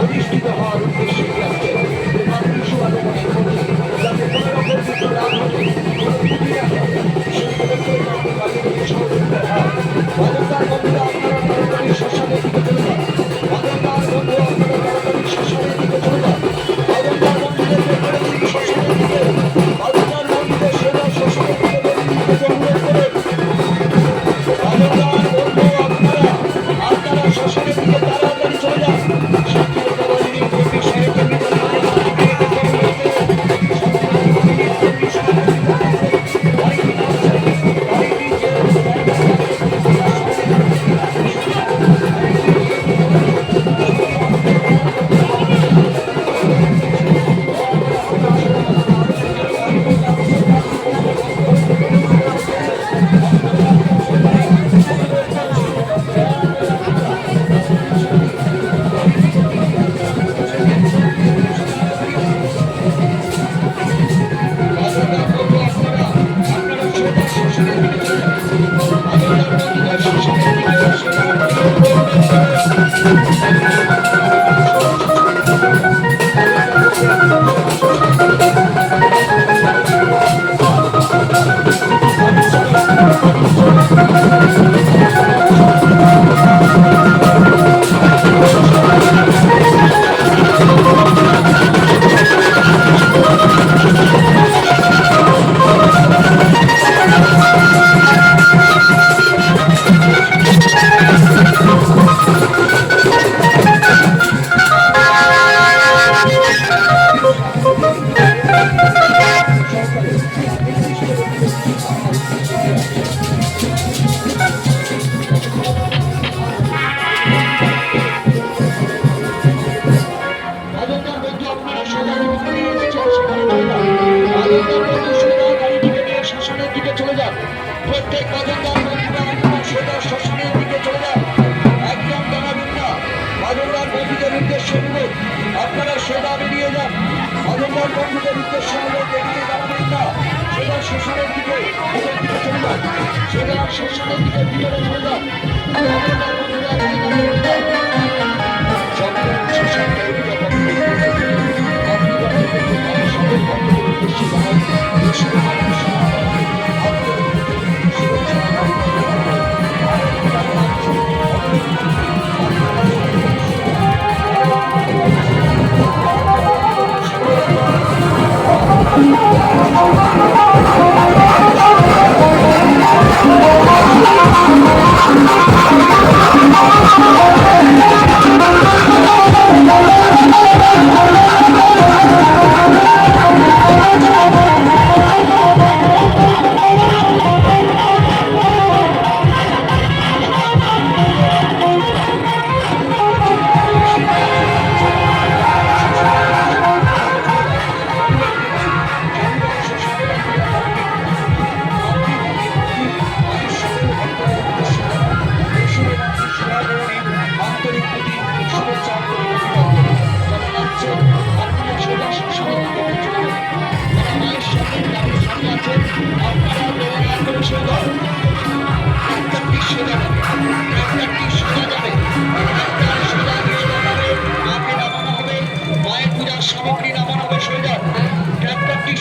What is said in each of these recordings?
অধিষ্ঠিত হওয়ার উদ্দেশ্যে শ্মশানের দিকে চলে যান। অজন্তার বন্ধু আপনারা তাড়াতাড়ি শ্মশানের দিকে চলে যান। অজন্তার বন্ধুদের শ্মশানের দিকে, অজন্তার বন্ধুদের সেবা শ্মশানের দিকে অনুরোধ করে অজন্তার বন্ধু আপনারা শ্মশানের দিকে তাড়াতাড়ি চলে যান। প্রত্যেক বাজারদার বন্ধুরা আপনারা সোজা শ্মশানের দিকে চলে যান। একদম দাঁড়াবেন না। বাজারদার বন্ধুদের উদ্দেশ্যে অনুরোধ, আপনারা সোজা বেরিয়ে যান। বাজারদার বন্ধুদের উদ্দেশ্যে অনুরোধ, এদিকে দাঁড়াবেন না। সোজা শ্মশানের দিকে চলে যান। সোজা শ্মশানের দিকে ভিতরে চলে যান। বাজারদার বন্ধুরা এদিকে দাঁড়াবেন না।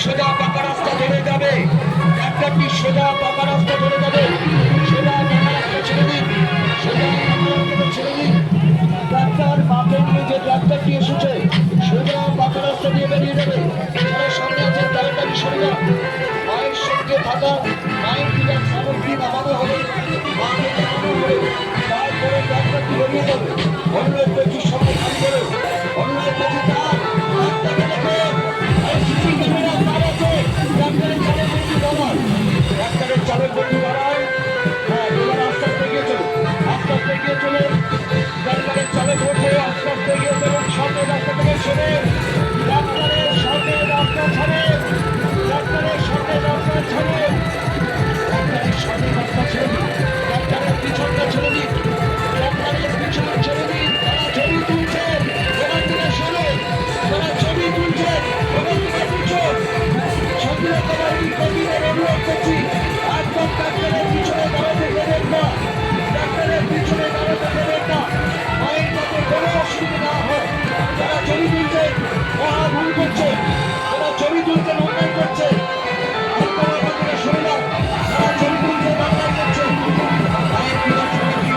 সোজা পাকা রাস্তা ধরে যাবে। ট্রাক্টরটি সোজা পাকা রাস্তা ধরে যাবে। সোজা পাকা রাস্তা ছেড়ে দিন। সোজা পাকা রাস্তা ছেড়ে দিন। ট্রাক্টর মাঠে নিয়ে যে ট্রাক্টরটি এসেছে সোজা পাকা রাস্তা দিয়ে বেরিয়ে যাবে। যারা সামনে আছেন তাড়াতাড়ি সরে যান। মায়ের সঙ্গে থাকা মায়ের পূজার সামগ্রী নামানো হবে। মাকে নামানো হবে। তারপরে ট্রাক্টরটি বেরিয়ে যাবে। অনুরোধ করছি সঙ্গে কাজ করে। অনুরোধ করছি তার চালের বন্ধু দাঁড়ায়। হ্যাঁ, এবার আস্তে আস্তে এগিয়ে চলুন। আস্তে আস্তে এগিয়ে চলুন। ডাক্তারের চালে ধরবে। আস্তে আস্তে এগিয়ে চলুন। সামনে রাস্তা থেকে সরে ডাক্তারের সামনে রাস্তা ছাড়ে। ডাক্তারের সামনে রাস্তা ছাড়ে। ডাক্তারের সামনে রাস্তা ছেড়ে দিন। ডাক্তারের পিছনটা ছেড়ে দিন। ডাক্তারের পিছন ছেড়ে দিন। তারা ছবি তুলছেন। এবার দিকে সরে প্রতিদিন অনুরোধ করছি, একদম ডাক্তারের পিছনে দাঁড়াতে দেবেন না, ডাক্তারের পিছনে দাঁড়াতে দেবেন না। মায়ের যাতে কোনো অসুবিধা না হয়। যারা ছবি তুলছে মহা ভুল করছে, যারা ছবি তুলতে অন্যায় করছে, আপনারা আমাদের শুনে যান। যারা ছবি তুলতে অন্যায় করছে, মায়ের পূজার সামগ্রী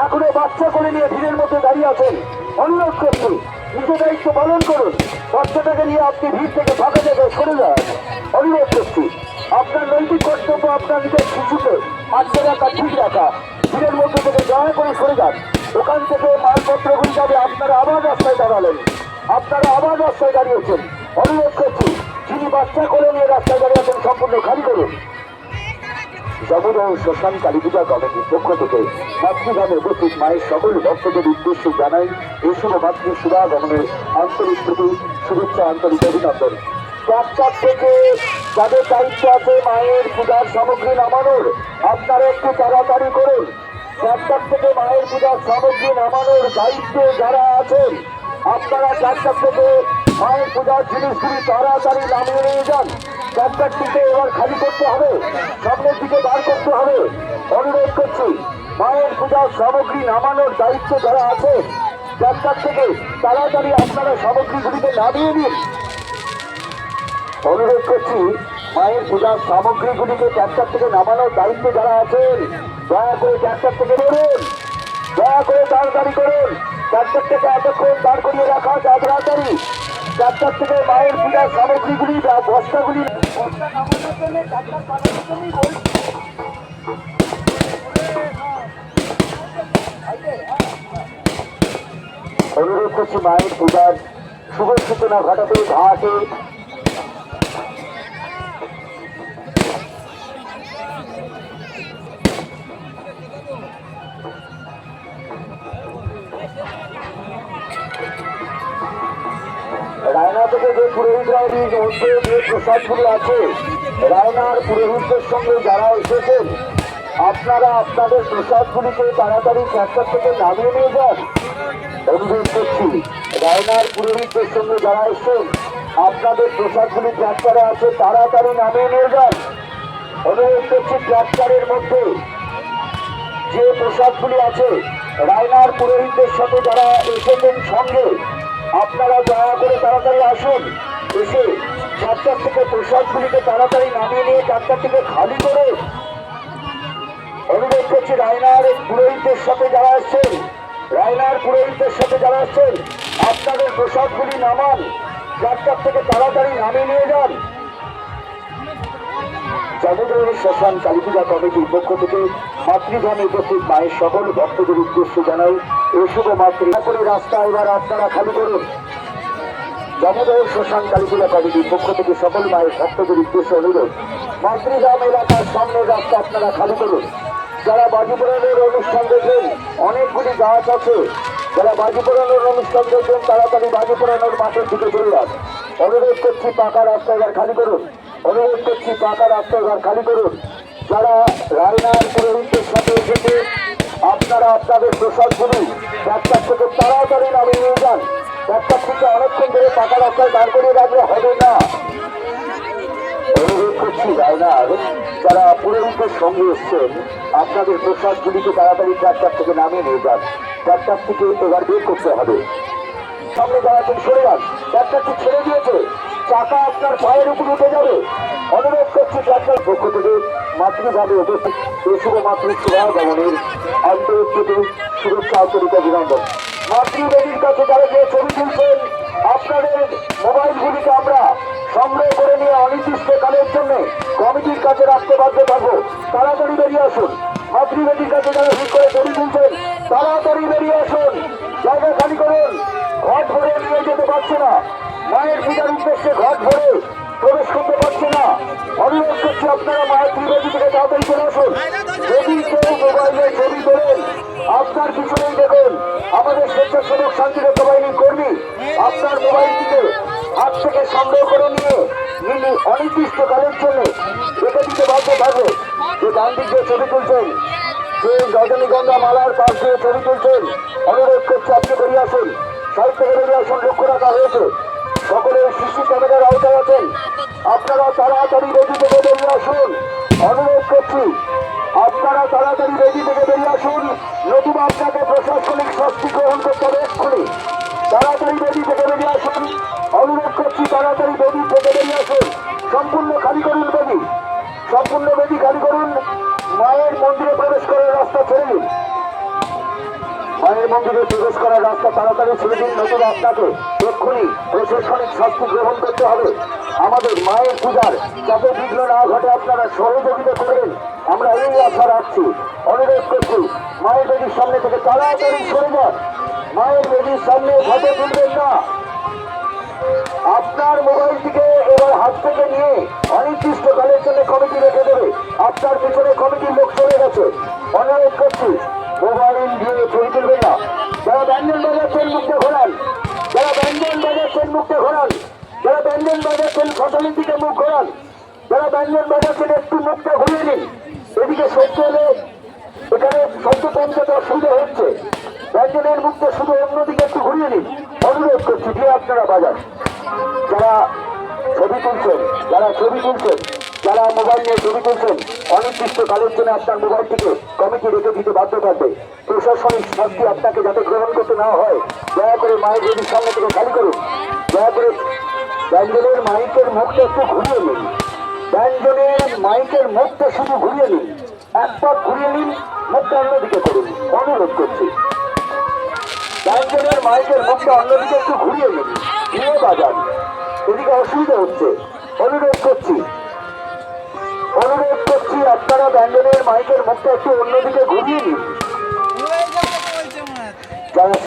এখনো বাচ্চা করে নিয়ে ভিড়ের মধ্যে দাঁড়িয়ে আছেন। অনুরোধ করছি, নিজের দায়িত্ব পালন করুন। বাচ্চাটাকে নিয়ে আপনি ভিড় থেকে ফাঁকা জায়গায় সরে যান। অনুরোধ করছি, আপনার নৈতিক কর্তব্য আপনার নিজের শিশুকে আটকে রাখা, ঠিক রাখা। ভিড়ের মধ্যে থেকে দয়া করে সরে যান। ওখান থেকে মালপত্রগুলি যাবে। আপনারা আবার রাস্তায় দাঁড়ালেন, আপনারা আবার রাস্তায় দাঁড়িয়েছেন। অনুরোধ করছি, যিনি বাচ্চা করে নিয়ে রাস্তায় দাঁড়িয়ে আছেন সম্পূর্ণ খালি করুন। জমদহ শ্মশান কালী পূজা কমিটির পক্ষ থেকে মাতৃধামে উপস্থিত মায়ের সকল ভক্তদের উদ্দেশ্যে জানাই এই শুভ মাতৃ শুভাগমনের আন্তরিক প্রতি শুভেচ্ছা, আন্তরিক অভিনন্দন। ট্রাক্টর থেকে যাদের দায়িত্ব আছে মায়ের পূজার সামগ্রী নামানোর, আপনারা একটু তাড়াতাড়ি করুন। ট্রাক্টর থেকে মায়ের পূজার সামগ্রী নামানোর দায়িত্বে যারা আছেন, আপনারা ট্রাক্টর থেকে মায়ের পূজার জিনিসগুলি তাড়াতাড়ি নামিয়ে নিয়ে যান। ট্রাক্টরটিকে এবার খালি করতে হবে, সামনের দিকে বার করতে হবে। অনুরোধ করছি, মায়ের পূজার সামগ্রী নামানোর দায়িত্ব যারা আছে ট্রাক্টর থেকে তাড়াতাড়ি আপনারা সামগ্রীগুলিকে নামিয়ে নিন। অনুরোধ করছি, মায়ের পূজার সামগ্রীগুলিকে ট্রাক্টর থেকে নামানোর দায়িত্বে যারা আছেন দয়া করে ট্রাক্টর থেকে বেরোন, দয়া করে তাড়াতাড়ি করুন। ট্রাক্টর থেকে এতক্ষণ দাঁড় করিয়ে রাখা তাড়াতাড়ি ট্রাক্টর থেকে মায়ের পূজার সামগ্রীগুলি বা বস্তাগুলি নামানোর জন্য ট্রাক্টর চালানোর জন্যই বলছি। অনুরোধ করছি, মায়ের পূজার শুভ সূচনা ঘটাতে ঘাটে রায়না থেকে যে পুরোহিতরাও মধ্যে যে প্রসাদগুলো আছে, রায়নার পুরোহিতদের সঙ্গে যারা এসেছেন, আপনারা আপনাদের প্রসাদগুলিকে তাড়াতাড়ি ট্রাক্টর থেকে নামিয়ে নিয়ে যান। অনুরোধ করছি, রায়নার পুরোহিতদের সঙ্গে যারা এসেছেন, আপনাদের প্রসাদগুলি ট্রাক্টরে আছে, তাড়াতাড়ি নামিয়ে নিয়ে যান। অনুরোধ করছি, ট্রাক্টরের মধ্যে যে প্রসাদগুলি আছে, রায়নার পুরোহিতদের সাথে যারা এসেছেন সঙ্গে, আপনারা দয়া করে তাড়াতাড়ি আসুন। এসে ট্রাক্টর থেকে প্রসাদগুলিকে তাড়াতাড়ি নামিয়ে নিয়ে ট্রাক্টরটিকে খালি করে। অনুরোধ করছি, রায়নার পুরোহিতদের সাথে যারা আসছেন, রায়নার পুরোহিতদের সাথে যারা আসছেন, আপনাদের প্রসাদগুলি নামান, ট্রাক্টর থেকে তাড়াতাড়ি নামিয়ে নিয়ে যান। জমদহ শ্মশান কালী পূজা কমিটির পক্ষ থেকে মাতৃধামে উপস্থিত মায়ের সকল ভক্তদের উদ্দেশ্যে জানাই এই শুভ মাতৃ করে রাস্তা এবার আপনারা খালি করুন। জমদহ শ্মশান কালী পূজা কমিটির পক্ষ থেকে সকল মায়ের ভক্তদের উদ্দেশ্যে অনুরোধ, মাতৃধাম এলাকার সামনের রাস্তা আপনারা খালি করুন। যারা বাজি পোড়ানোর অনুষ্ঠান দেখবেন, অনেকগুলি গাছ আছে, যারা বাজি পোড়ানোর অনুষ্ঠান দেখবেন তাড়াতাড়ি বাজি পোড়ানোর মাঠের দিকে চলে যান। অনুরোধ করছি, পাকা রাস্তা এবার খালি করুন। অনুরোধ করছি, পাকা রাস্তা এবার খালি করুন। যারা রায়নার পুরোহিতদের সাথে এসেছে, আপনারা আপনাদের প্রসাদগুলি ট্রাক্টর থেকে তাড়াতাড়ি নামিয়ে নিয়ে যান। ট্রাক্টর থেকে অনেকক্ষণ ধরে পাকা রাস্তায় দাঁড় করিয়ে রাখলে হবে না। অনুরোধ করছি, রায়নার যারা পুরোহিতের সঙ্গে এসছেন, আপনাদের প্রসাদগুলিকে তাড়াতাড়ি ট্রাক্টর থেকে নামিয়ে নিয়ে যান। ট্রাক্টর থেকে এবার বের করতে হবে। সামনে দাঁড়াচ্ছেন, সরে যান। ট্রাক্টরটি ছেড়ে দিয়েছে, চাকা আপনার পায়ের উপর উঠে যাবে। অনুরোধ করছি, ট্রাক্টর পক্ষ থেকে মাতৃভাবে উপস্থিত এই শুভ মাতৃ শুভাগমনের আন্তরিক প্রতি শুভেচ্ছা, আন্তরিক অভিনন্দন। মাতৃদেবীর কাছে যারা যে ছবি তুলছেন, আপনাদের মোবাইলগুলিকে আমরা সংগ্রহ করে নিয়ে অনির্দিষ্টকালের জন্য কমিটির কাছে রাখতে বাধ্য থাকবো। তাড়াতাড়ি বেরিয়ে আসুন। মাতৃবেদীর কাছে যারা ভিড় করে ছবি তুলছেন তাড়াতাড়ি বেরিয়ে আসুন, জায়গা খালি করুন। ঘট ভরে নিয়ে যেতে পারছে না, মায়ের পূজার উদ্দেশ্যে ঘট ভরে প্রবেশ করতে পারছে না। অনুরোধ করছি আপনারা মায়ের ত্রিবেদী থেকে তাড়াতাড়ি চলে আসুন। যদি কেউ মোবাইলে ছবি তোলেন আপনার পিছনেই দেখুন আমাদের স্বেচ্ছাসেবক শান্তিরক্ষা বাহিনীর কর্মী আপনার মোবাইলটিকে হাত থেকে সংগ্রহ করে নিয়ে অনির্দিষ্টকালের জন্য রেখে দিতে বাধ্য থাকবে। যে ডান দিক দিয়ে ছবি তুলছেন, যে রজনীগন্ধা মালার পাশ দিয়ে ছবি তুলছেন, অনুরোধ করছে আপনি বেরিয়ে আসুন, সাইড থেকে বেরিয়ে আসুন। লক্ষ্য রাখা হয়েছে সকলের সিসি ক্যামেরার আওতায় আছেন, আপনারা তাড়াতাড়ি রেডি থেকে বেরিয়ে আসুন। অনুরোধ করছি আপনারা তাড়াতাড়ি রেডি থেকে বেরিয়ে আসুন, নতুবা আপনাকে প্রশাসনিক শাস্তি গ্রহণ করতে হবে এক্ষুনি। তাড়াতাড়ি বেদি থেকে বেরিয়ে আসুন, অনুরোধ করছি তাড়াতাড়ি বেদি থেকে বেরিয়ে আসুন। সম্পূর্ণ খালি করুন বেদি, সম্পূর্ণ বেদি খালি করুন। মায়ের মন্দিরে প্রবেশ করার রাস্তা ছেড়ে দিন, মায়ের মন্দিরে প্রবেশ করার রাস্তা তাড়াতাড়ি ছেড়ে দিন, নতুবা আপনাকে এক্ষুনি প্রশাসনিক শাস্তি গ্রহণ করতে হবে। আমাদের মায়ের পূজার যাতে বিঘ্ন না ঘটে আপনারা সহযোগিতা করবেন, আমরা এই আশা রাখছি। অনুরোধ করছি মায়ের বেদির সামনে থেকে তাড়াতাড়ি সরে যান, মায়ের বেদির সামনে ঘটে তুলবেন না। আপনার মোবাইলটিকে এবার হাত থেকে নিয়ে অনির্দিষ্টকালের জন্য কমিটি রেখে দেবে, আপনার পিছনে কমিটির লোক চলে গেছে। অনুরোধ করছি মোবাইল দিয়ে ছবি তুলবেন না। যারা ব্যঞ্জন বাজাচ্ছেন মুখটা ঘোরান, যারা ব্যঞ্জন বাজাচ্ছেন মুখটা ঘোরান, যারা ব্যঞ্জন বাজাচ্ছেন ফসলের দিকে মুখ ঘোরান, যারা ব্যঞ্জন বাজাচ্ছেন একটু মুখটা ঘুরিয়ে নিন। এদিকে সত্য হলে এখানে শব্দ পৌঁছাতে অসুবিধা হচ্ছে, ব্যঞ্জনের মুখটা শুধু অন্যদিকে একটু ঘুরিয়ে নিন। অনুরোধ করছি যে আপনারা বাজান, যারা ছবি তুলছেন, যারা ছবি তুলছেন, যারা মোবাইল নিয়ে ছবি তুলছেন, অনির্দিষ্টকালের জন্য আপনার মোবাইলটিকে কমিটি রেখে দিতে বাধ্য থাকবে। প্রশাসনিক শাস্তি আপনাকে যাতে গ্রহণ করতে না হয় দয়া করে মায়ের বেদির সামনে থেকে খালি করুন। দয়া করে ব্যঞ্জনের মাইকের মুখটা একটু ঘুরিয়ে নিন, ব্যঞ্জনের মাইকের মুখটা শুধু ঘুরিয়ে নিন, এক পাক ঘুরিয়ে নিন, মুখটা অন্যদিকে করুন। অনুরোধ করছি ব্যঞ্জনের মাইকের মুখটা অন্যদিকে একটু ঘুরিয়ে নিন, নিয়ে বাজান, এদিকে অসুবিধা হচ্ছে। অনুরোধ করছি আপনারা ব্যঞ্জনের মাইকের মুখটা একটু অন্যদিকে ঘুরিয়ে নিন। যারা